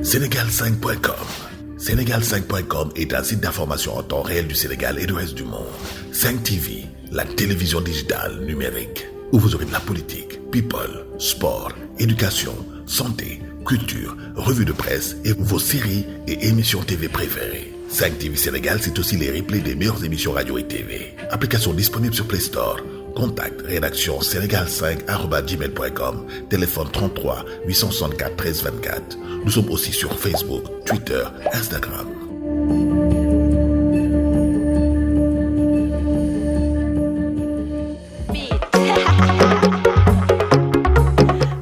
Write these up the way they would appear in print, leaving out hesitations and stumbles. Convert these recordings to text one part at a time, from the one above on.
Sénégal5.com. Sénégal5.com est un site d'information en temps réel du Sénégal et du reste du monde. 5 TV, la télévision digitale numérique, où vous aurez de la politique, people, sport, éducation, santé, culture, revues de presse et vos séries et émissions TV préférées. 5 TV Sénégal, c'est aussi les replays des meilleures émissions radio et TV. Application disponible sur Play Store. Contact rédaction sénégal5@gmail.com. Téléphone 33 864 13 24. Nous sommes aussi sur Facebook, Twitter, Instagram.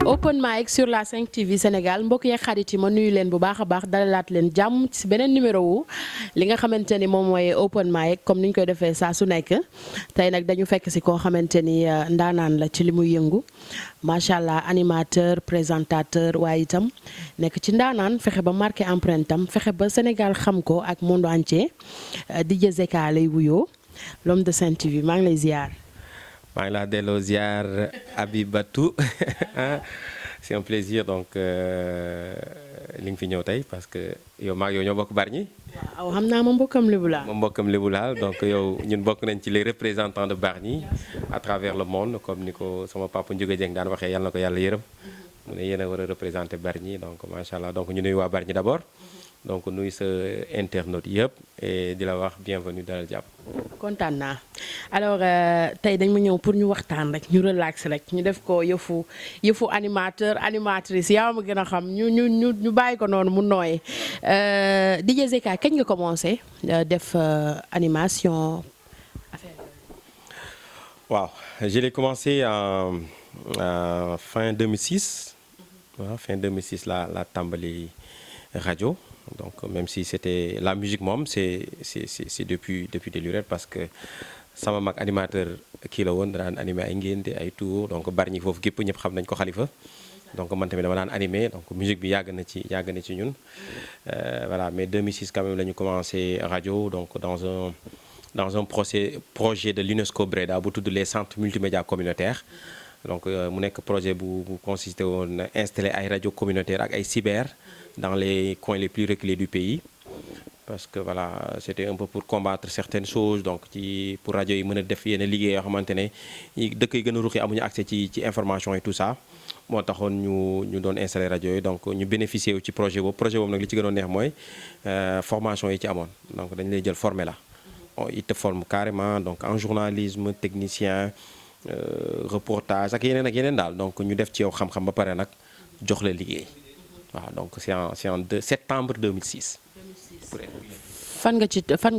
Open mic sur la 5 TV Sénégal mbokk yeeg xarit yi ma nuyu leen bu baax a baax dalalaat leen jàmm ci beneen numéro wu li nga xamante ni moom mooy open mic comme ni ñu koy defee saa su nekk tey nag dañu fekk si koo xamante ni ndaanaan la ci li muy yëngu macha allah animateur présentateur waaye itam nekk ci ndaanaan fexe ba marqué empreinte am fexe ba Sénégal xam ko ak monde entier DJ Zeka lay wuyoo l'homme de 5 TV maa ngi lay ziar. maa ngi laa delloo ziar Abibatou c'est un plaisir donc li nga fi ñëw tey parce que yow maa ngi yow ñoo bokk Bargny. waaw xam naa ma mbokkam Lébu laa. ma mbokkam Lébu laa donc yow ñun bokk nañ ci les représentants de Bargny à travers le monde comme ni ko sama papa Ndiouga Dieng daan waxee yàlla na ko yàlla yërëm mu ne yéen a war a représenter Bargny donc macha allah donc ñu nuyu waa Bargny d'abord donc nuyu sa internautes yëpp et di la wax bienvenue dalal jàpp. kontaan naa alors tey dañ ma ñëw pour ñu waxtaan rek ñu relax rek ñu def ko yëfu animateur animatrice yaa ma gën a xam ñu bàyyi ko noonu mu nooy DJ Zeka kañ nga commencé def animation affaire. waaw je l'ai commencé en fin 2006 waaw fin 2006 la tàmbali rajo. Donc même si c'était la musique moom c'est depuis des lurettes parce que sama mag animateur kii la woon daan animé ay ngénte ay tour donc Bargny foofu gépp ñëpp xam nañ ko Khalifa donc man tamit dama daan animé donc musique bi yàgg na ci ñun voilà mais 2006 quand même la ñu commencé rajo donc dans un projet de l'UNESCO Bréda bu tudd les centres multimédia communautaires donc mu nekk projet bu consisté woon installer ay rajo communautaire ak ay cyber dans les coins les plus reculés du pays parce que voilà c'était un peu pour combattre certaines choses donc pour rajo yi mën a def yenn liggéey yoo xamante ne dëkk yi gën a ruxi amuñu accès ci information et tout ça moo taxoon ñu doon installer rajo yi donc ñu bénéficier wu ci projet boobu nag li ci gënoon neex mooy formation yi ci amoon donc dañu lay jël formé la il te forme carrément donc en journalisme technicien reportage ak yeneen daal donc ñu def ci yow xam-xam ba pare nag jox la liggéey waaw donc c'est en septembre 2006. fan nga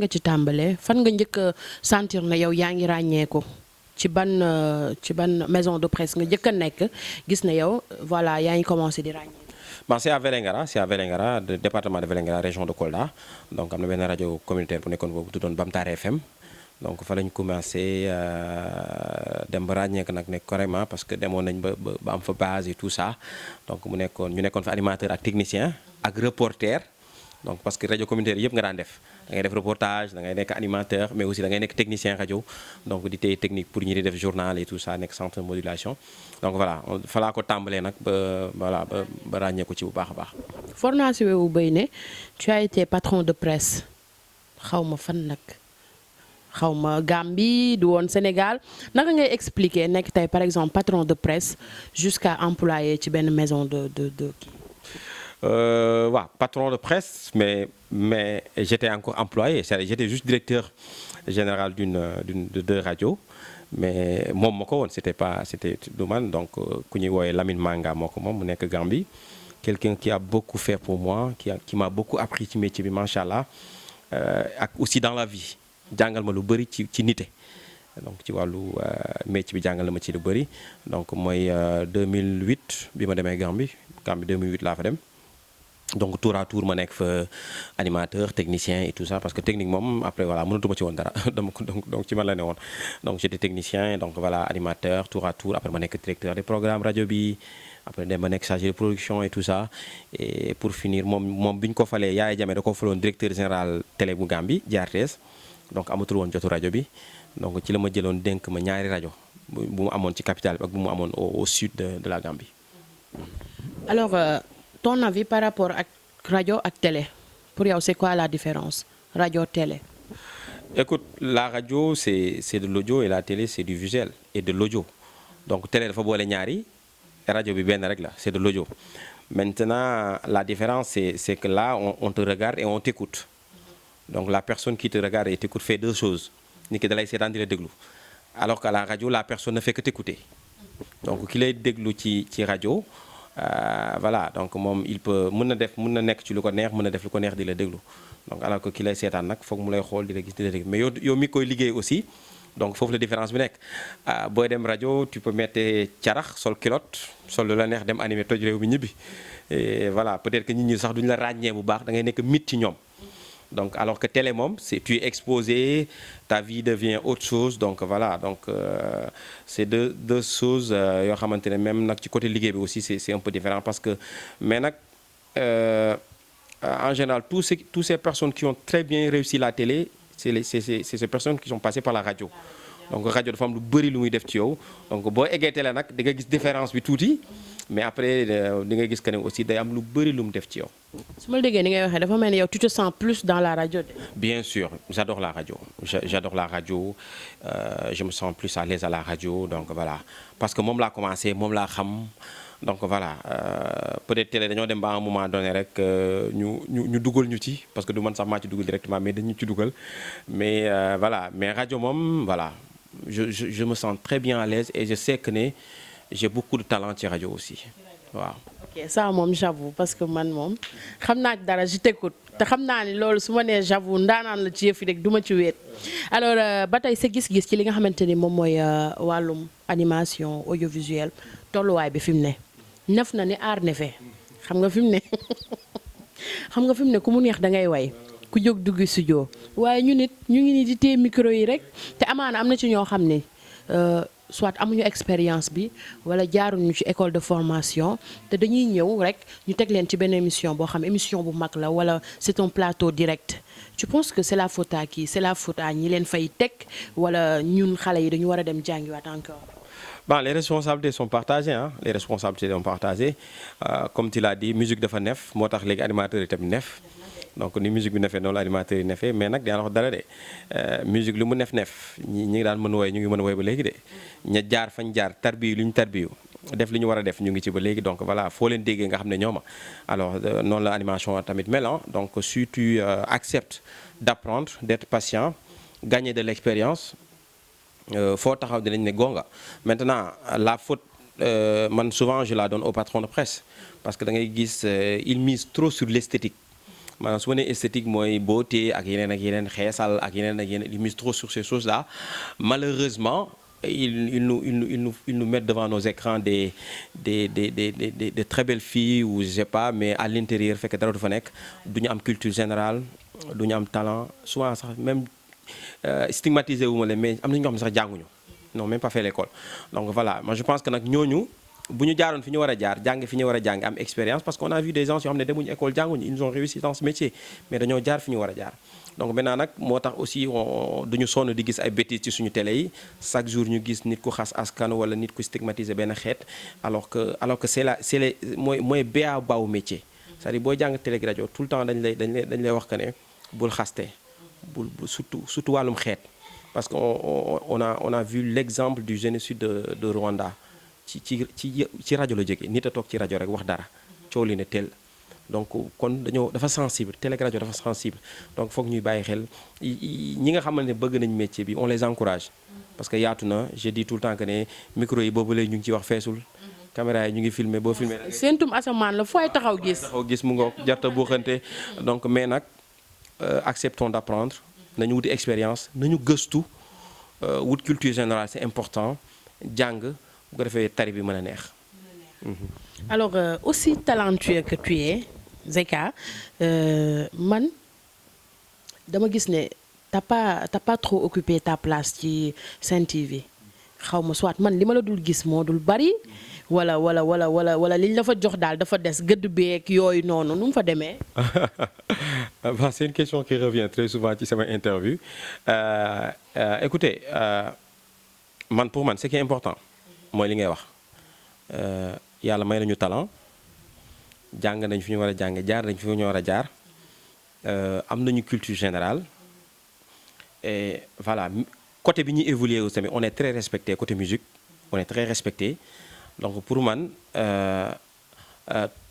ci tàmbalee fan nga njëkk a sentir na yow yaa ngi ràññeeku ci ban maison de presse nga njëkk a nekk gis na yow voilà yaa ngi commencé di ràññeeku. Bon, c'est à Vélingara département de Vélingara région de Kolda donc am na benn rajo communautaire bu nekkoon boobu tuddoon Bamtar FM. donc fa lañ commencé dem ba ràññeeku nag nekk carrément parce que demoon nañ ba am fa base et tout ça donc ñu nekkoon fa animateur ak technicien ak reporter donc parce que rajo communautaire yëpp nga daan def da ngay def reportage da ngay nekk animateur mais aussi da ngay nekk technicien rajo donc di tey technique pour ñi di def journal et tout ça nekk centre de modulation donc voilà fa laa ko tàmbalee nag ba ràññeeku ci bu baax a baax. formation wu béy ne tu as été patron de presse xaw ma fan nag. xaw ma Gambie du woon Sénégal naka ngay expliquer nekk tey par exemple patron de presse jusqu'à employé ci benn maison de kii. waaw patron de presse mais j'étais encore employé c'est-à-dire j'étais juste directeur général de deux radios mais moom moo ko woon c'était du man donc ku ñuy woowee Lamine Manga moo ko moom mu nekk Gambie quelqu'un qui a beaucoup fait pour moi qui m'a beaucoup appris ci métier bi macha allah ak aussi dans la vie. jàngal ma lu bëri ci nite donc ci wàllu métier bi jàngal na ma ci lu bëri donc mooy 2008 bi ma demee Gambie 2008 laa fa dem donc tour à tour ma nekk fa animateur technicien et tout ça parce que technique moom après voilà mënatuma ci woon dara donc ci man la ne woon donc j'étais technicien donc voilà animateur tour à tour après ma nekk directeur des programmes rajo bi après dem ba nekk chargé de production et tout ça et pour finir moom bi ñu ko falee Yaya Jammeh da ko faloon directeur général télé bu Gambie JRTS donc amatul woon jotu rajo bi donc ci la ma jëloon dénk ma ñaari rajo bu mu amoon ci capitale bi ak bu mu amoon au sud de la Gambie. alors ton avis par rapport ak rajo ak télé pour yow c'est quoi la différence rajo télé. Écoute, la radio c'est de l'audio et la télé c'est du visuel et de l'audio. Donc télé dafa boole ñaari rajo bi benn rek la c'est de l'audio. Maintenant la différence c'est que là on te regarde et on t'écoute. Donc la personne qui te regarde et t'écoute fait deux choses. Nit ki da lay seetaan di la déglu. Alors qu'à la radio la personne ne fait que t'écouter. Donc ki lay déglu ci rajo voilà donc moom il peut mën na nekk ci lu ko neex mën na def lu ko neex di la déglu. Donc alors que ki lay seetaan nag foog mu lay xool di la gis di la déglu mais yow mi koy liggéey aussi donc foofu la différence bi nekk booy dem rajo tu peux mettre carax sol culotte sol lu la neex dem animé toj réew mi ñibbi et voilà peut-être que nit ñi sax duñu la ràññee bu baax da ngay nekk mit ci ñoom. Donc alors que télé moom c'est tu es exposé ta vie devient autre chose donc voilà donc c'est deux choses yoo xamante ne même nag ci côté liggéey bi aussi c'est un peu différent parce que mais nag en général tous ces personnes qui ont très bien réussi la télé c'est ces personnes qui sont passées par la radio. Donc rajo dafa am lu bëri lu muy def ci yow donc boo eggee télé nag di nga gis différence bi tuuti mais après di nga gis que ne aussi day am lu bëri lu mu def ci yow. su ma la déggee ni ngay waxee dafa mel ni yow tu te sens plus dans la radio. Bien sûr j'adore la radio j'adore la radio je me sens plus à l'aise à la radio donc voilà parce que moom laa commencé moom laa xam donc voilà peut-être télé dañoo dem ba un moment donné rek ñu dugal ñu ci parce que du man sax maa ci dugal directement mais dañu ci dugal mais voilà mais rajo moom voilà je me sens très bien à l'aise et je sais que ne j'ai beaucoup de talent ci rajo aussi waaw. ok ça moom j'avoue parce que man moom xam naa dara je t'écoute te xam naa ni loolu su ma nee j'avoue ndaanaan la ci yëf yi rek du ma ci wéet alors ba tey sa gis-gis ci li nga xamante ni moom mooy wàllum animation audiovisuelle tolluwaay bi fi mu ne nef na ni aar nefe xam nga fi mu ne xam nga fi mu ne ku mu neex da ngay way ku jóg dugg studio waaye ñu nit ñu ngi ni di téye micro yi rek te amaana am na ci ñoo xam ne soit amuñu expérience bi wala jaaruñu ci école de formation te dañuy ñëw rek ñu teg leen ci benn émission boo xam émission bu mag la wala c'est un plateau direct tu penses que c'est la faute à qui c'est la faute à ñi leen fay teg wala ñun xale yi dañu war a dem jàngiwaat encore. Bon, les responsabilités sont partagées hein les responsabilités sont partagées comme tu l'as dit musique dafa neef moo tax léegi animateurs yi tamit neef donc ni musique bi nefee noonu la animateurs yi nefee mais nag dinaa wax dara de musique lu mu neef ñi ngi daan mën a woy ñu ngi mën a woy ba léegi de ña jaar fañ jaar tarbiyu lu ñu tarbiyu def li ñu war a def ñu ngi ci ba léegi donc voilà foo leen déggee nga xam ne ñooma alors noonu la animation tamit mêlant donc si tu acceptes d'apprendre d'être patient gagner de l'expérience foo taxaw dinañ ne gonga maintenant la faute man souvent je la donne au patron de presse parce que da ngay gis il mise trop sur l'esthétique maanaam su ma nee esthétique mooy beauté ak yeneen xeesal ak yeneen il mise trop sur ces choses là malheureusement ils nous mettent devant nos écrans des très belles filles ou je sais pas mais à l'intérieur fekk dara du fa nekk du ñu am culture générale du ñu am talent souvent sax même stigmatisé wu ma leen mais am na ñoo xam ne sax jànguñu non même pas fait l'école donc voilà moi je pense que nag ñooñu bu ñu jaaroon fi ñu war a jaar jàng fi ñu war a jàng am expérience parce qu'on a vu des gens yoo xam ne demuñu école jànguñu ils ont réussi dans ce métier mais dañoo jaar fi ñu war a jaar donc maintenant nag moo tax aussi duñu sonn di gis ay bêtises ci suñu télé yi chaque jour ñu gis nit ku xas askan wala nit ku stigmatiser benn xeet alors que c'est les mooy ba baawu métier c'est-à-dire booy jàng télé ak rajo tout le temps dañ lay wax que ne bul xaste bul surtout wàllum xeet parce que on a vu l'exemple du génocide de Rwanda ci rajo la jógee nit a toog ci rajo rek wax dara coow li ne teel donc kon dafa sensible télé ak rajo dafa sensible donc foog ñuy bàyyi xel ñi nga xamante ne bëgg nañ métier bi on les encourage parce que yaatu na je dis tout le temps que ne micro yi boobu léegi ñu ngi ciy wax feesul caméra yi ñu ngi filmer boo filmer seentum asamaan la fooy taxaw gis mu ngoog jarta buuxante donc mais nag acceptons d'apprendre nañu wuti expérience nañu gëstu wut culture générale c'est important jàng bu ko defee tari bi mën a neex. alors aussi talentueux que tu es Zeka man dama gis ne t'as pas trop occupé ta place ci Sen TV xaw ma soit man li ma la dul gis moo dul bari wala liñ la fa jox daal dafa des gëdd beeg yooyu noonu nu mu fa demee. Bon, c'est une question qui revient très souvent ci sama interview écoutez pour man ce qui est important mooy li ngay wax yàlla may nañu talent jàng nañ fi ñu war a jànge jaar nañ fi ñu war a jaar am nañu culture générale et voilà côté bi ñuy évoluer aussi tamit on est très respecté côté musique on est très respecté donc pour man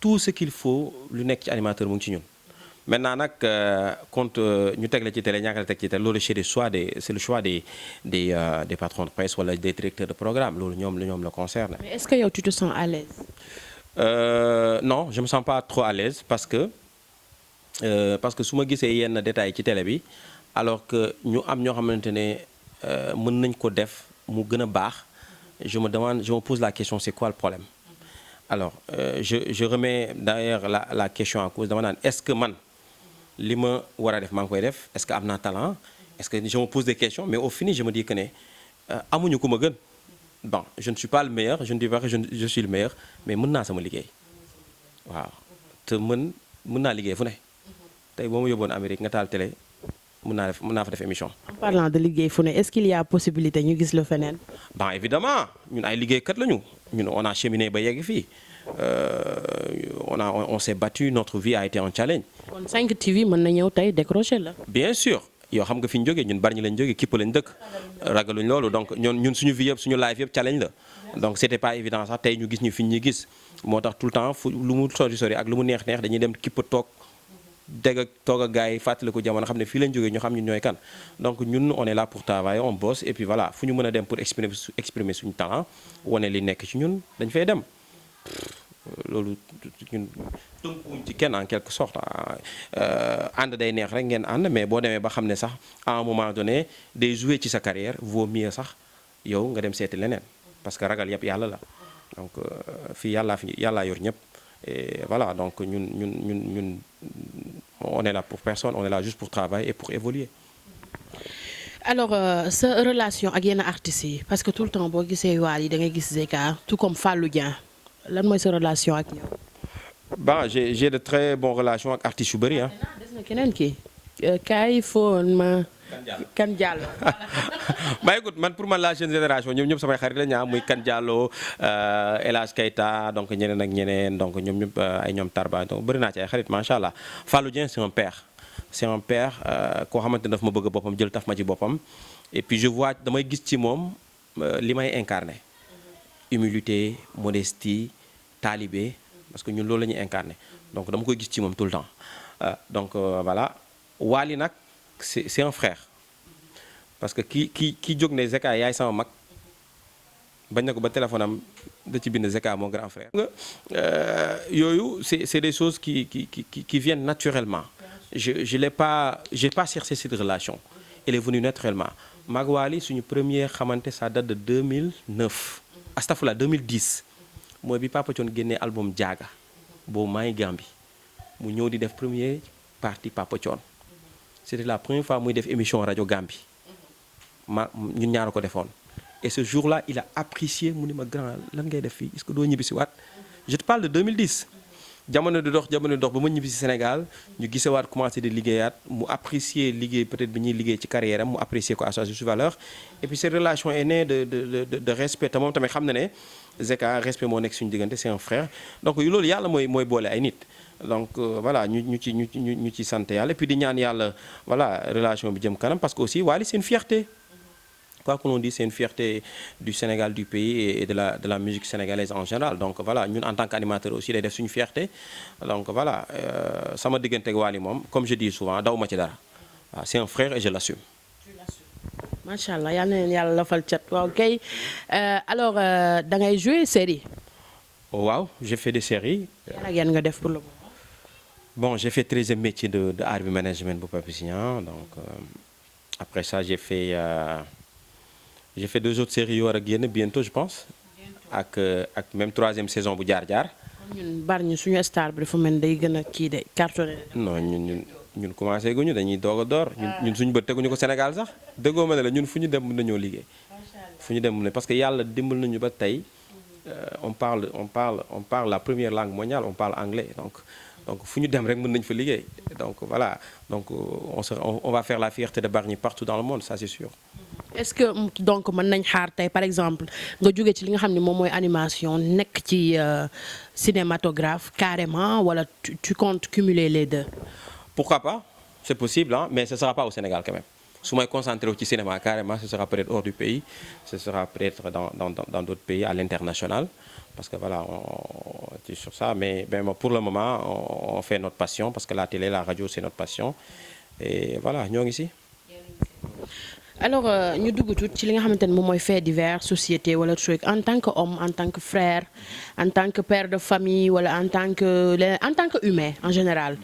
tout ce qu'il faut lu nekk ci animateur mu ngi ci ñun maintenant nag compte ñu teg la ci télé ñàkk la teg ci télé loolu c'est le choix des patrons de presse wala des directeurs de programme loolu ñoom la concerne. Mais est-ce que yow tu te sens à l'aise? Non je me sens pas trop à l'aise parce que su ma gisee yenn détails ci télé bi alors que ñu am ñoo xamante ne mën nañ ko def mu gën a baax je me pose la question c'est quoi le problème alors je remets d'ailleurs la question en cause dama naan est-ce que man li ma war a def maa ngi koy def est-ce que am naa talent est-ce que je me pose des questions mais au fini je me dis que ne amuñu ku ma gën bon je ne suis pas le meilleur je ne dis pas que je suis le meilleur mais mën naa sama liggéey waaw te mën naa liggéey fu ne tey boo ma yóbboon Amérique nga taal télé mën naa fa def émission. En parlant de liggéey fu ne est-ce qu'il y a possibilité ñu gis la feneen. bon évidemment ñun ay liggéeykat lañu ñun on a cheminé ba yegg fii on s'est battu notre vie a été un challenge. kon 5TV mën na ñëw tey décrocher la. bien sûr yow xam nga fi ñu jógee ñun bari ñu lañ jógee kipp lañ dëkk ragaluñ loolu donc ñun suñu vie yëpp suñu live yëpp challenge la donc c'était pas évident sax tey ñu gis ñu fi ñu gis moo tax tout le temps fu lu mu sori ak lu mu neex dañuy dem kipp toog toog ak gars yi fàttaliku jamono xam ne fii lañ jógee ñu xam ñun ñooy kan donc ñun on est là pour travailler on bosse et puis voilà fu ñu mën a dem pour exprimer suñu talent wane li nekk ci ñun dañ fay dem loolu ñun tënkuwuñ ci kenn en quelque sorte ànd day neex rek ngeen ànd mais boo demee ba xam ne sax à un moment donné day jouer ci sa carrière vaut mieux sax yow nga dem seeti leneen parce que ragal yëpp yàlla la donc fii yàllaa yor ñëpp et voilà donc ñun on est là pour personne on est là juste pour travailler et pour évoluer. alors sa relation ak yenn artistes yi parce que tout le temps boo gisee Wally yi da ngay gis Zeka tout comme Fallou Dieng lan mooy sa relation ak ñoom. bon j'ai de très bonnes relations ak artistes yu bëri ah. des na keneen kii. kaay foon ma. Kan Diallo. bah écoute man pour man la jeune génération ñoom ñëpp samay xarit la ñaa muy Kan Diallo El Hadj Keita donc ñeneen ak ñeneen donc ñoom ñëpp ay ñoom Tarba donc bëri naa ci ay xarit macha allah Fallou Dieng c'est un père koo xamante ne daf ma bëgg boppam jël taf ma ci boppam et puis je vois damay gis ci moom li may incarné humilité modestie talibé parce que ñun loolu la ñuy incarné donc dama koy gis ci moom tout le temps donc voilà Wally nag c'est un frère parce que ki jóg ne Zeka yaay sama mag bañ na ko ba téléphone am da ci bind Zeka mon grand frère. nga yooyu c'est des choses qui viennent naturellement j'ai pas cherché cette relation elle est venue naturellement mag Wally suñu premier xamante ça date de 2009 astafurlah 2010 mooy bi Papa Thione génnee album Jaaga boobu maa ngi Gambie mu ñëw di def première partie Papa Thione c'était la première fois muy def émission rajo Gambie ñun ñaar ko defoon et ce jour-là il a apprécié mu ni ma grand lan ngay def fii est-ce que doo ñibbi si waat je te parle de 2010 jamono di dox ba ma ñibbi si Sénégal ñu gisewaat commencé di liggéeyaat mu apprécier liggéey peut-être bi ñuy liggéey ci carrière am mu apprécier ko à sa juste valeur et puis cette relation est née de respect te moom tamit xam na ne Zeka respect moo nekk suñu diggante c'est un frère donc loolu yàlla mooy boole ay nit donc voilà ñu ci sant yàlla et puis di ñaan yàlla voilà relation bi jëm kanam parce que aussi Wally c'est une fierté quoi que l'on dise c'est une fierté du Sénégal du pays et de la musique sénégalaise en général donc voilà ñun en tant qu'animateur aussi day def suñu fierté donc voilà sama diggante ak Wally moom comme je dis souvent daw ma ci dara waaw c'est un frère et je l'assume. macha allah yal na leen yàlla lafal cat waaw kay alors da ngay jouer série. waaw j'ai fait des séries. yan ak yan nga def pour le moment. bon j'ai fait 13e métier de art bi management bu Papis Niang donc après ça j'ai fait 2 autres séries yoo war a génn bientôt je pense ak même 3e saison bu jaar. ñun bari ñu suñu star bi dafa mel day gën a kii de cartonné. non ñun commencé guñu dañuy doog a door ñun suñu bët teguñu ko Sénégal sax déggoo ma ne la ñun fu ñu dem mën nañoo liggéey. fu ñu dem parce que yàlla dimbal nañu ba tey on parle la première langue mondiale on parle anglais donc donc fu ñu dem rek mën nañ fa liggéey donc voilà donc on va faire la fierté de Bargny partout dans le monde, ça c'est sûr. est-ce que donc mën nañ xaar tey par exemple nga jóge ci li nga xam ne moom mooy animation nekk ci cinématographe carrément wala tu comptes cumuler les deux. Pourquoi pas, c'est possible hein, mais ce sera pas au Sénégal quand même. su may concentré wu ci cinéma carrément, ce sera peut-être hors du pays, ce sera peut-être dans d'autres pays à l'international, parce que voilà, on est sur ça, mais pour le moment, on fait notre passion, parce que la télé, la radio, c'est notre passion, et voilà, ñoo ngi ci. Alors ñu dugg tuuti ci li nga xamante ne moom mooy fait divers société wala truc en tant que homme, en tant que frère, en tant que père de famille wala en tant que humain en général.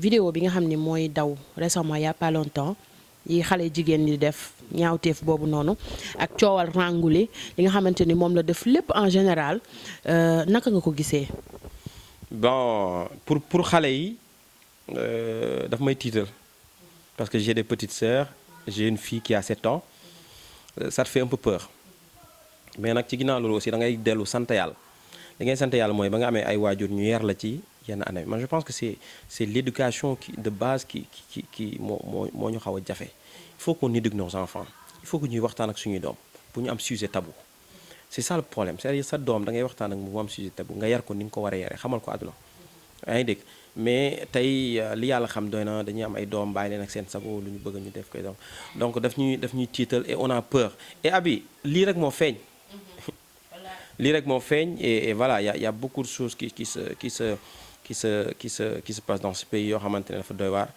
Vidéo bi nga xam ne mooy daw récemment il y a pas longtemps yi xale jigéen ñi def ñaawteef boobu noonu ak coowal ranguli li nga xamante ni moom la def lépp en général naka nga ko gisee. Bon pour xale yi daf may tiital parce que j'ai des petites sœurs, j'ai une fille qui a 7 ans, ça te fait un peu peur mais nag ci ginnaaw loolu aussi da ngay dellu sant yàlla li ngay sant yàlla mooy ba nga amee ay waajur ñu yar la ci yenn année. Moi je pense que c'est l'éducation de base qui moo ñu xaw a jafe. Il faut qu'on éduque nos enfants, il faut que ñuy waxtaan ak suñuy doom bu ñu am sujet tabou. C'est ça le problème, c'est-à-dire sa doom da ngay waxtaan ak mu am sujet tabou nga yar ko ni nga ko war a yaree xamal ko àdduna yaa ngi dégg mais tey li yàlla xam doy na dañuy am ay doom bàyyi leen ak seen sago lu ñu bëgg ñu def koy donc daf ñuy tiital et on a peur et abi lii rek moo feeñ lii rek moo feeñ et voilà y a beaucoup de choses qui se passe dans ce pays yoo xamante ne dafa doy waar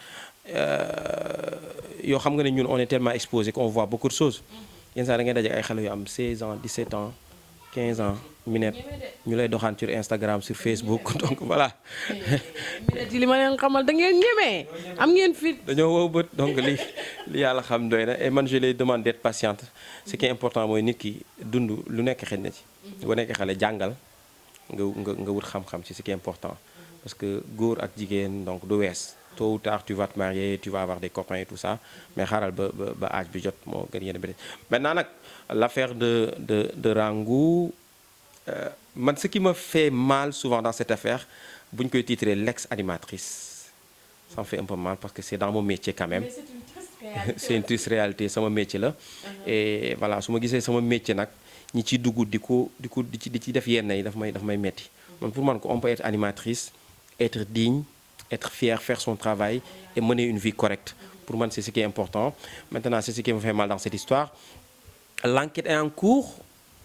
yoo xam nga ne ñun on est tellement exposé qu'on voit beaucoup de choses yenn saa da ngay daje ay xale yu am 16 ans 17 ans 15 ans minette ñu lay doxaan sur Instagram sur Facebook donc voilà. minette yi li ma leen xamal da ngeen ñemee am ngeen fit. dañoo wow bët donc li yàlla xam doy na et man je les demande d'être patiente ce qui est important mooy nit ki dund lu nekk xëj na ci. boo nekkee xale jàngal nga wut xam-xam ci ce qui est important. Parce que góor ak jigéen donc du wees tôt ou tard tu vas te marier, tu vas avoir des copains et tout ça mais xaaral ba âge bi jot moo gën yenn bëri maintenant nag l'affaire de Rangou man ce qui me fait mal souvent dans cette affaire bu ñu koy titrer l'ex-animatrice ça me fait un peu mal parce que c'est dans mon métier quand même. Mais c'est une triste réalité sama métier la et voilà su ma gisee sama métier nag ñi ciy dugg di ci def yenn yi daf may metti man pour man ko on peut être animatrice, être digne, être fier, faire son travail et mener une vie correcte. Pour moi, c'est ce qui est important. Maintenant, c'est ce qui me fait mal dans cette histoire. L'enquête est en cours.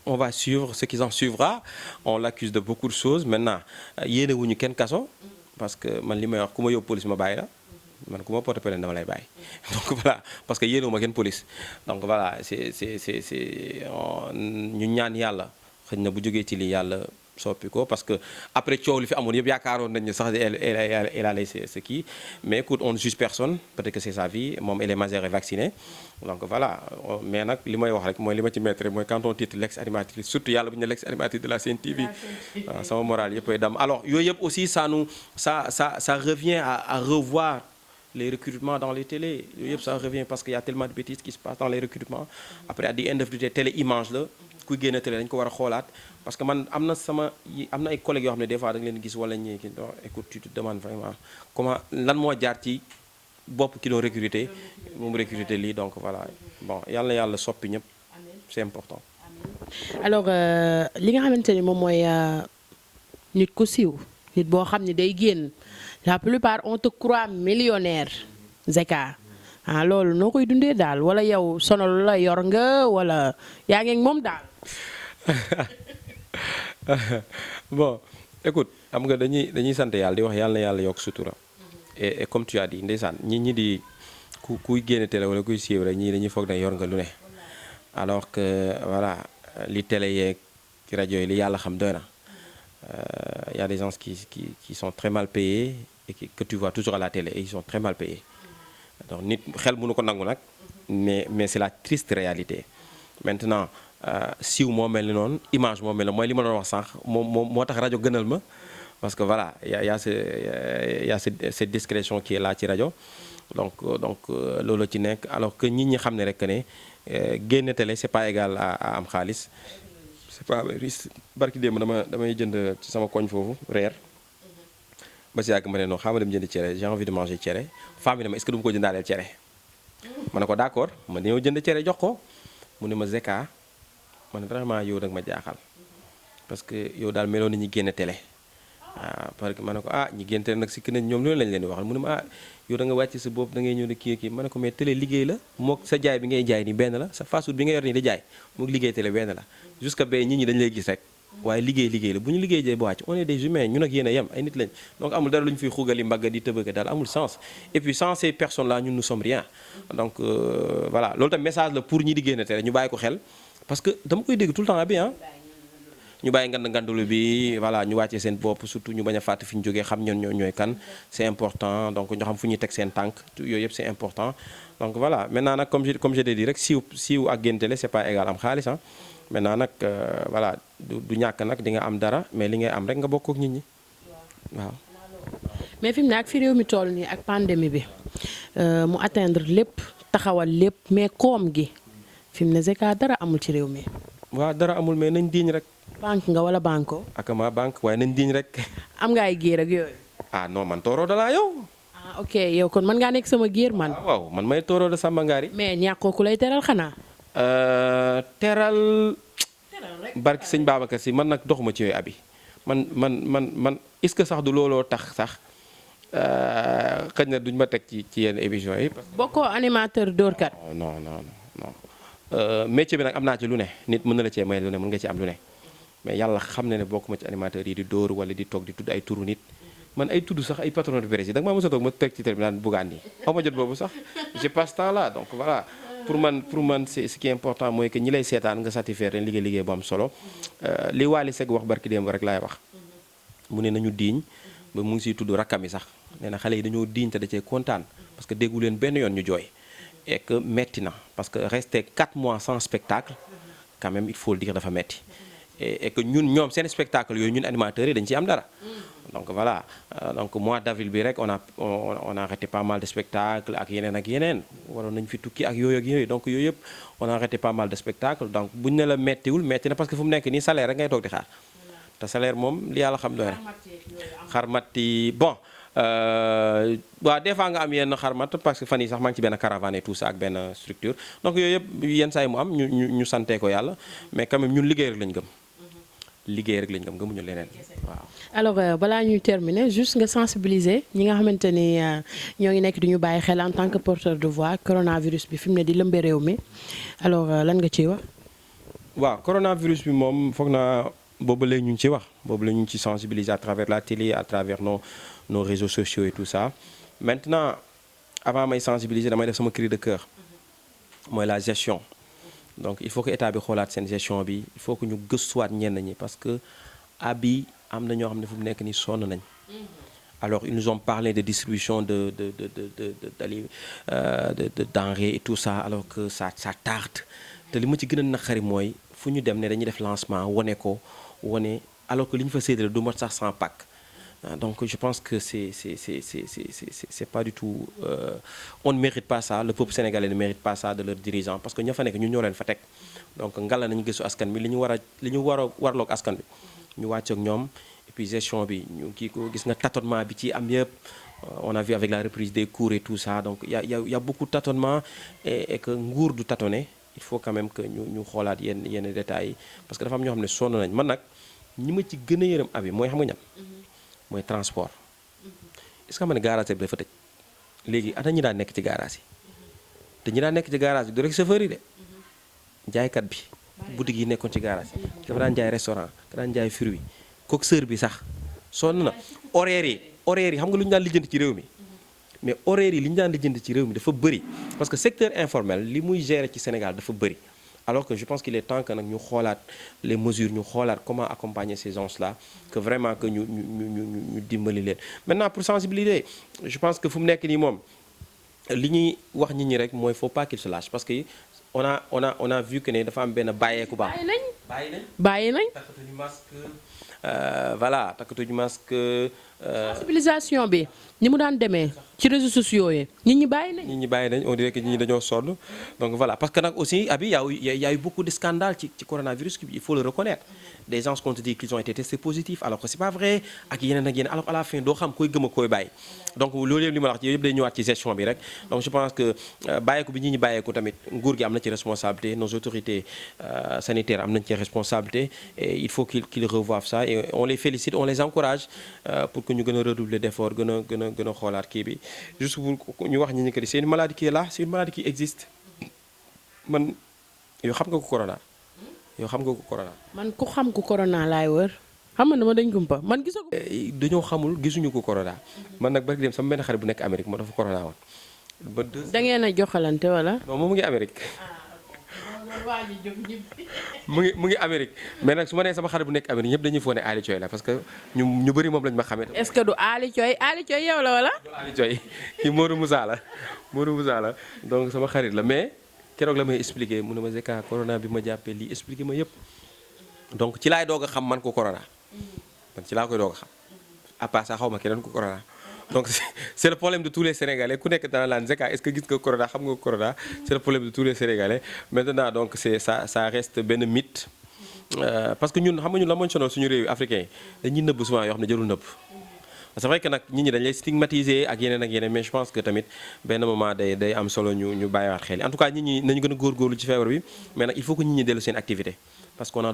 On va suivre ce qui en suivra. On l'accuse de beaucoup de choses. Maintenant, yéene wuñu kenn kaso parce que man li may wax ku ma yóbbu police ma bàyyi la man ku ma porte plainte dama lay bàyyi donc voilà parce que yéene wu ma kenn police donc voilà c'est ñu ñaan yàlla xëy na bu jógee ci lii yàlla soppi ko parce que après coow li fi amoon yëpp yaakaaroon nañ ne sax elle a laissé ce qui mais écoute on ne juge personne peut-être que c'est sa vie moom elle est majeure et vaccinée donc voilà mais nag li may wax rek mooy li ma ci mettre mooy quand on titre l'ex-animatrice surtout yàlla bu ñu ne l'ex-animatrice de la Sen TV waaw sama moral yëpp ay dam alors yooyu yëpp aussi ça revient à revoir les recrutements dans les télés yooyu yëpp ça revient parce qu'il y a tellement de bêtises qui se passent dans les recrutements après at the end of the day télé image la kuy génn télé dañu ko war a xoolaat parce que man am na ay collègues yoo xam ne des fois da nga leen gis wala ñi ki écoute tu te demandes vraiment comment lan moo jaar ci bopp ki doon recruter moom recruter lii donc voilà bon yàlla soppi ñëpp c'est important. alors li nga xamante ni moom mooy nit ku siiw nit boo xam ne day génn la plupart on te croit millionnaire Zeka loolu noo koy dundee daal wala yow sonal la yor nga wala yaa ngi moom daal. Bon écoute xam nga dañuy sant yàlla di wax yàlla na yàlla yokk sutura et comme tu as dit ndeysaan ñi di kuy génne télé wala kuy siiw rek ñii dañuy foog ne yor nga lu ne alors que voilà li télé yeeg ci rajo yi li yàlla xam doy na y a des gens qui sont très mal payés et que tu vois toujours à la télé et ils sont très mal payés donc nit xel mënu ko nangu nag mais c'est la triste réalité maintenant siiw moo mel ni noonu image moo mel ni mooy li ma doon wax sànq moo tax rajo gënal ma parce que voilà y a cette discrétion qui est là ci rajo donc loolu ci nekk alors que nit ñi xam ne rek ne génn télé c'est pas égal à am xaalis c'est pas risque barki démb damay jënd ci sama koñ foofu reer ba si yàgg ma ne non xaaral ma dem jënd cere j'ai envie de manger cere femme bi ne ma est-ce que du ma ko jëndaaleel cere ma ne ko d'accord ma ñëw jënd cere jox ko mu ne ma Zeka man vraiment yow nag ma jaaxal parce que yow daal meloon na ñi génn télé waaw parce que ma ne ko ah ñi génn télé nag sikk nañ ñoom loolu lañ leen di waxal mu ne ma ah yow da nga wàcc sa bopp da ngay ñëw ne kii ma ne ko mais télé liggéey la mook sa jaay bi ngay jaay ni benn la sa fast food bi nga yor nii di jaay mook liggéey télé benn la jusqu'à ba nit ñi dañ lay gis rek waaye liggéey la bu ñu liggéey jee ba wàcc on est des humains ñun ak yéen a yem ay nit lañ donc amul dara lu ñu fiy xugali mbagga di tëbëka daal amul sens et puis sans ces personnes là ñun nous sommes rien donc voilà loolu tam message la pour ñi di génn télé ñu bàyyi ko xel parce que dama koy dégg tout le temps bi ah ñu bàyyi ngandulu bi voilà ñu wàccee seen bopp surtout ñu bañ a fàtte fi ñu jógee xam ñoon ñooy kan c'est important donc ñu xam fu ñuy teg seen tànk yooyu yëpp c'est important donc voilà maintenant nag comme je l'ai dit rek siiw ak génn télé c'est pas égal am xaalis ah maintenant nag voilà du ñàkk nag di nga am dara mais li ngay am rek nga bokk ak nit ñi waaw. mais fi mu ne ak fi réew mi toll nii ak pandémie bi mu atteindre lépp taxawal lépp mais koom gi fi mu ne Zeka dara amul ci réew mi. waaw dara amul mais nañ diñ rek. banque nga wala banko. akama banque waaye nañ diñ rek. am nga ay géer ak yooyu. ah non man tooroo da laa yow. ah ok yow kon mën ngaa nekk sama géer man. waaw man may tooroo da Samba Ngari. mais ñàkkoo ku lay teral xanaa. teral barki sëñ Babacar si man nag doxuma ci yooyu abi man est-ce que sax du looloo tax sax xëy na duñ ma teg ci yenn émission yi. bokkoo animateur dóorkat. non métier bi nag am naa ci lu ne nit mën na la cee may lu ne mën nga ci am lu ne mais yàlla xam ne bokkuma ci animateur yi di dóor wala di toog di tudd ay turu nit man ay tudd sax ay patron de presse yi da nga maa mos a toog ma teg ci télé bi naan Bougane yi xaw ma jot boobu sax j'ai pas ce temps là donc voilà. pour man c'est ce qui est important mooy que ñi lay seetaan nga satisfaire leen liggéey bu am solo li Wally Seck wax barki démb rek laay wax mu ne nañu diiñ ba mu ngi siy tudd rakkam yi sax nee na xale yi dañoo diiñ te da cee kontaan parce que déggu leen benn yoon ñu jooy et que metti na parce que rester 4 mois sans spectacle quand même il faut le dire dafa metti et que ñoom seen spectacle yooyu ñun animateurs yi dañ ciy am dara donc voilà donc mois d'avril bi rek on a arrêté pas mal de spectacles ak yeneen waroon nañ fi tukki ak yooyu donc yooyu yëpp on a arrêté pas mal de spectacles donc buñ ne la metti na parce que fu mu nekk nii salaire rek ngay toog di xaar te salaire moom li yàlla xam doy na xarmati bon waaw des fois nga am yenn xarmat parce que fan yi sax maa ngi ci benn caravane et tout ça ak benn structure donc yooyu yëpp yenn saa yi mu am ñu santee ko yàlla mais quand même ñun liggéey rek lañ gëm gëmuñu leneen waaw. alors balaa ñuy terminer juste nga sensibiliser ñi nga xamante ni ñoo ngi nekk di ñu bàyyi xel en tant que porteur de voix coronavirus bi fi mu ne di lëmbe réew mi alors lan nga ciy wax. waaw coronavirus bi moom foog naa boobu léegi ñu ngi ci wax boobu la ñu ngi ci sensibiliser à travers la télé à travers nos réseaux sociaux et tout ça maintenant avant may sensibiliser damay def sama cri de cœur mooy la gestion. donc il faut que état bi xoolaat seen gestion bi il faut que ñu gëstuwaat ñenn ñi parce que abi am na ñoo xam ne fu mu nekk nii sonn nañ alors ils nous ont parlé de distribution de denrées et tout ça alors que ça tarde te li ma ci gën a naqari mooy fu ñu dem ne dañuy def lancement wane alors que li ñu fa séddale du mat sax 100 pack donc je pense que c'est pas du tout on ne mérite pas ça le peuple sénégalais ne mérite pas ça de leurs dirigeants parce que ña fa nekk ñun ñoo leen fa teg donc ngalla nañu gëstu askan bi li ñu war a warloog askan bi ñu wàcc ak ñoom et puis gestion bi ñu kii ko gis nga tâtonnement bi ci am yëpp on a vu avec la reprise des cours et tout ça donc y a beaucoup de tâtonnement et que nguur du tâtonner il faut quand même que ñu xoolaat yenn détails yi parce que dafa am ñoo xam ne sonn nañ man nag ñi ma ci gën a yërëm abi mooy xam nga ñam mooy transport est-ce que xam ne garage bi dafa tëj léegi ana ñi daan nekk ci garage yi te ñi daan nekk ci garage bi du rek chauffeur yi de jaaykat bi boutique yi nekkoon ci garage yi dafa daan jaay restaurant ka daan jaay fruit coxeur bi sax sonn na horaire yi xam nga lu ñu daan lijjanti ci réew mi mais horaire yi li ñu daan lijjanti ci réew mi dafa bëri parce que secteur informel li muy gérer ci Sénégal dafa bëri alors que je pense qu'il est temps que nag ñu xoolaat les mesures ñu xoolaat comment accompagner ces gens-là que vraiment que ñu dimbali leen maintenant pour sensibiliser je pense que fu mu nekk nii moom li ñuy wax nit ñi rek mooy faut pas qu'ils se lâchent parce que on a vu que ne dafa am benn bàyyeeku baax. bàyyi nañ. takkatuñu masque voilà takkatuñu masque. sensibilisation bi ni mu daan demee ci réseaux sociaux yi nit ñi bàyyi nañ. On dirait que ñi dañoo sonn donc voilà parce que nag aussi abi y a eu beaucoup de scandales ci coronavirus bi il faut le reconnaître des gens qu'on te dit qu'ils ont été testés positifs alors que c'est pas vrai ak yeneen ak yeneen alors à la fin doo xam koy gëm ak koy bàyyi donc loolu yëpp li ma la wax yëpp day ñëwaat ci gestion bi rek donc je pense que bàyyeeku bi ñi bàyyeeku tamit nguur gi am na ci responsabilité nos autorités sanitaires am nañ ci responsabilité et il faut qu'ils revoient ça et on les félicite on les encourage pour que ñu gën a redoubler d'efforts gën a xoolaat kii bi juste pour ñu wax ñi que c'est une maladie qui est là c'est une maladie qui existe man yow xam nga ko corona man ku xam ko corona laay wër xam nga dama dañ kumpa man gisoo ko. dañoo xamul gisuñu ko corona man nag barki dem sama benn xarit bu nekk Amérique moo dafa corona woon. ba da ngeen a joxalante wala. non moom mu ngi Amérique. mu ngi Amérique mais nag su ma nee sama xarit bu nekk Amérique ñëpp dañuy foog ne Ali Thioye la parce que ñu bëri moom lañ ma xamee. est-ce que du Ali Thioye yow la wala. du Ali Thioye kii Modou Moussa la donc sama xarit la mais keroog la may expliqué mu ne ma Zeka corona bi ma jàppee lii expliqué ma yëpp donc ci laay doog a xam man ko corona man ci laa koy doog a xam à part ça xaw ma keneen ko corona. Donc c'est le problème de tous les Sénégalais ku nekk dana laan Zeka est-ce que gis nga corona xam nga corona c'est le problème de tous les Sénégalais maintenant donc c'est ça reste benn mythe parce que ñun xam nga ñun la mooy sonal suñu réew africain dañuy nëbb souvent yoo xam ne jarul nëbb c'est vrai que nag nit ñi dañ lay stigmatiser ak yeneen mais je pense que tamit benn moment day am solo ñu bàyyiwaat xel en tout cas nit ñi nañu gën a góorgóorlu ci feebar bi mais nag il faut que nit ñi dellu seen activité parce qu'on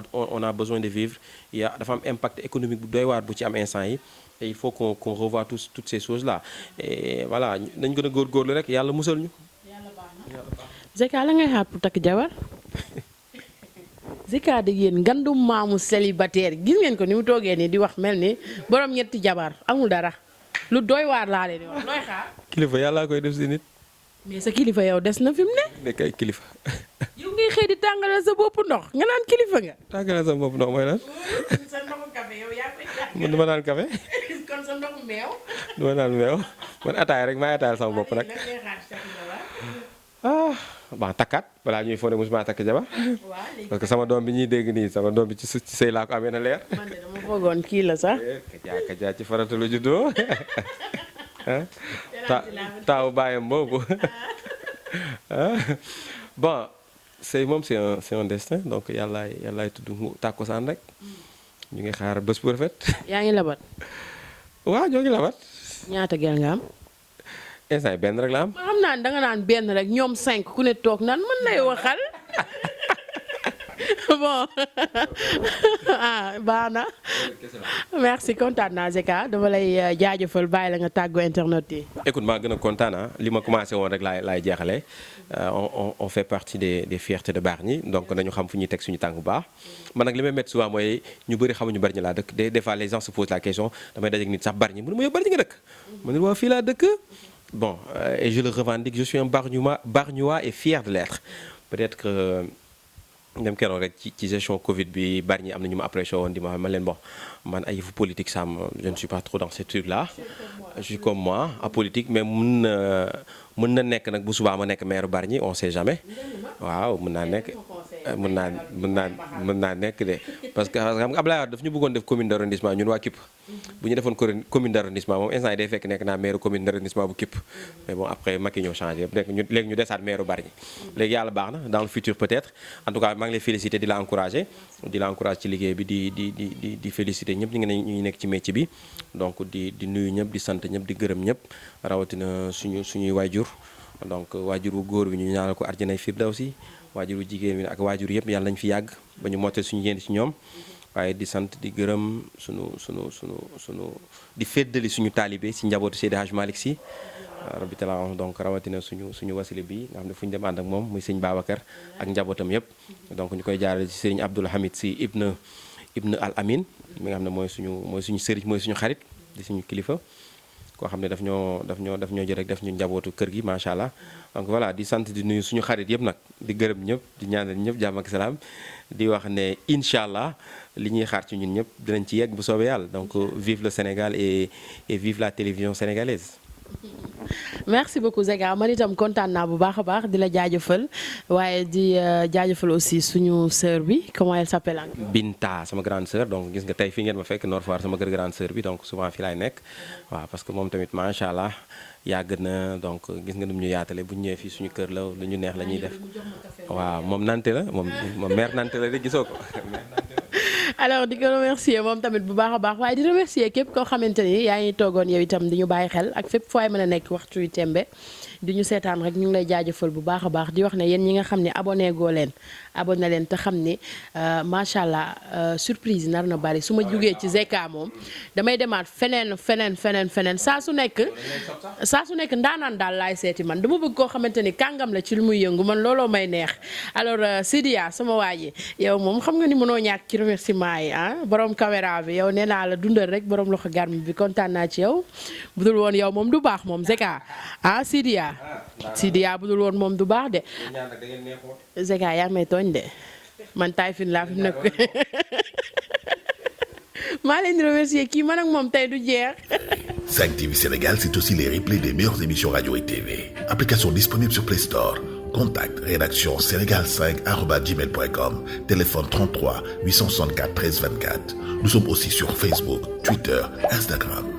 a besoin de vivre dafa am impact économique bu doy waar bu ci am instant yi et il faut qu'on revoie toutes ces choses là et voilà nañ gën a góorgóorlu rek yàlla musal ñu. Zeka la ngay xaar pour takk jabar Zeka dégg yéen ngandum maamu célibataire gis ngeen ko ni mu toogee nii di wax mel ni borom ñetti jabar amul dara lu doy waar laa leen di wax looy xaar. kilifa yàlla koy def si nit. mais sa kilifa yow des na fi mu ne. nekk ay kilifa. yow ngay xëy di tàngalal sa bopp ndox nga naan kilifa nga. tàngalal sa bopp ndox mooy lan. sa ndoxu café yow yaa koy man duma naan café. kon sa ndoxu meew. duma naan meew man ataaya rek maa ataayal sama bopp nag. bon takkaat balaa ñuy fone musuma takk jabar parce que sama doom bi ñuy dégg nii sama doom bi ci sëy laa ko amee na leer. man de dama foogoon kii la sax. kajaa ci farata la juddoo taawu baayam boobu bon sëy moom c'est un destin donc yàllaay tudd mu tàkkusaan rek ñu ngi xaar bés bu rafet. yaa ngi labat. waaw ñoo ngi labat. ñaata gel nga am. instant yi benn rek la am. ma xam naa ne danga naan benn rek ñoom 5 ku ne toog naan mën lay waxal bon baax na merci kontaan naa Zeka dama lay jaajëfal bàyyi la nga tàggoo internet yi. écoute maa gën a kontaan li ma commencé woon rek laay jeexalee on fait partie des fiertés de Bargny donc nañu xam fu ñuy teg suñu tànk bu baax man nag li may métti souvent mooy ñu bëri xamuñu Bargny laa dëkk des fois les gens se posent la question damay dajeek nit sax Bargny mu ne ma yow Bargny nga dëkk ma ne waa fii laa dëkk. Bon, et je le revendique, je suis un Bargnois et fier de l'être. Peut-être que même keroog rek ci gestion Covid bi Bargny am na ñu ma apprécié woon di ma leen bon man ay yëfu politique je ne suis pas trop dans ces trucs là. Je suis comme moi à politique mais mën na nekk nag bu subaa ma nekk maire Bargny on sait jamais waaw mën naa nekk de parce que xam nga Abdoulaye Wade daf ñu bëggoon def commune d'arrondissement ñun waa Kipp bu ñu defoon commune d'arrondissement moom instant yi day fekk nekk naa maire commune d'arrondissement bu Kipp mais bon après Macky ñëw changé léegi ñu desaat maire Bargny léegi yàlla baax na dans le futur peut-être en tout cas maa ngi lay féliciter di la encourager ci liggéey bi di féliciter ñëpp ñu nekk ci métier bi donc di nuyu ñëpp di sant ñëpp di gërëm ñëpp rawatina suñuy waajur donc waajur wu góor bi ñu ñaanal ko arjanay firdawsi waajur wu jigéen bi ak waajur yëpp yàlla nañu fi yàgg ba ñu mottee suñu yéen ci ñoom waaye di sant di gërëm suñu di féddali suñu taalibe ci njabootu Seydi Hadj Malick Sy rabbi taala donc rawatina suñu wasile bi nga xam ne fu ñu dem ànd ak moom muy sëñ Babacar ak njabootam yëpp donc ñu koy jaarale ci sëriñ Abdoul Hamid Sy ibn al Amin mi nga xam ne mooy suñu sëriñ mooy suñu xarit di suñu kilifa koo xam ne daf ñoo jël rek def ñu njabootu kër gi macha allah donc voilà di sant di nuyu suñu xarit yëpp nag di gërëm ñëpp di ñaanal ñëpp jàmm ak salaam di wax ne incha allah li ñuy xaar ci ñun ñëpp dinañ ci yegg bu soobee yàlla donc vive le Sénégal et vive la télévision sénégalaise. merci beaucoup Zega man itam kontaan naa bu baax a baax di la jaajëfal waaye di jaajëfal aussi suñu sœur bi comment elle s'appelle encore. Binta sama grande sœur donc gis nga tey fii ngeen ma fekk Nord Foire sama kër grande sœur bi donc souvent fii laay nekk waaw parce que moom tamit macha allah yàgg na donc gis nga nu mu ñu yaatale bu ñu ñëwee fii suñu kër la lu ñu neex la ñuy def waaw moom nante la moom mère nante la de gisoo ko. alors di ko remercier moom tamit bu baax a baax waaye di remercier képp koo xamante ni yaa ngi toogoon yow itam di ñu bàyyi xel ak fépp fooy mën a nekk waxtu wi tembe di ñu seetaan rek ñu ngi lay jaajëfal bu baax a baax di wax ne yéen ñi nga xam ne abonné goo leen abonné leen te xam ni macha allah surprise nar na bari su ma jugee ci Zeka moom damay demaat feneen saa su nekk ndaanaan daal laay seeti man dama bëgg koo xamante ni kàngam la ci lu muy yëngu man looloo may neex alors Sidia sama waa ji yow moom xam nga ni mënoo ñàkk ci remerciement yi borom caméra bi yow nee naa la dundal rek borom loxo garmi bi kontaan naa ci yow bu dul woon yow moom du baax moom Zeka Sidia bu dul woon moom du baax de Zeka yaa may tooñ de man taay fin laa fi mu nekk maa leen di remercier kii man ak moom tey du jeex. 5TV Sénégal, c'est aussi les replays des meilleures émissions radio et TV. Application disponible sur Play Store. Contact rédaction sénégal5@gmail.com. Téléphone 33 864 13 24. Nous sommes aussi sur Facebook, Twitter, Instagram.